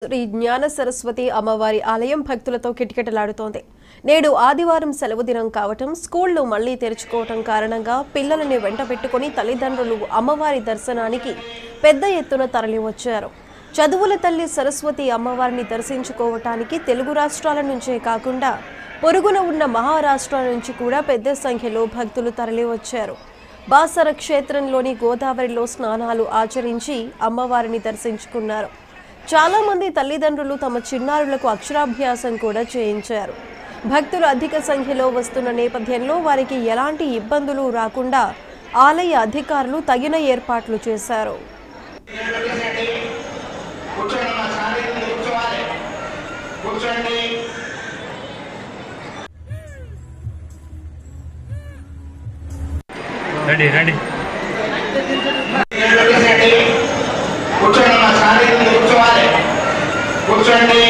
శ్రీ జ్ఞాన సరస్వతి అమ్మవారి ఆలయం భక్తులతో కిటకిటలాడుతోంది. నేడు ఆదివారం సెలవు దినం కావటం, స్కూళ్లు మళ్లీ తెరుచుకోవటం కారణంగా పిల్లలని వెంటబెట్టుకుని తల్లిదండ్రులు అమ్మవారి దర్శనానికి పెద్ద ఎత్తున తరలివచ్చారు. చదువుల తల్లి సరస్వతి అమ్మవారిని దర్శించుకోవటానికి తెలుగు రాష్ట్రాల నుంచే కాకుండా పొరుగున ఉన్న మహారాష్ట్ర నుంచి కూడా పెద్ద సంఖ్యలో భక్తులు తరలివచ్చారు. బాసర క్షేత్రంలోని గోదావరిలో స్నానాలు ఆచరించి అమ్మవారిని దర్శించుకున్నారు. చాలా మంది తల్లిదండ్రులు తమ చిన్నారులకు అక్షరాభ్యాసం కూడా చేయించారు. భక్తులు అధిక సంఖ్యలో వస్తున్న నేపథ్యంలో వారికి ఎలాంటి ఇబ్బందులు రాకుండా ఆలయ అధికారులు తగిన ఏర్పాట్లు చేశారు. కూర్చోండి.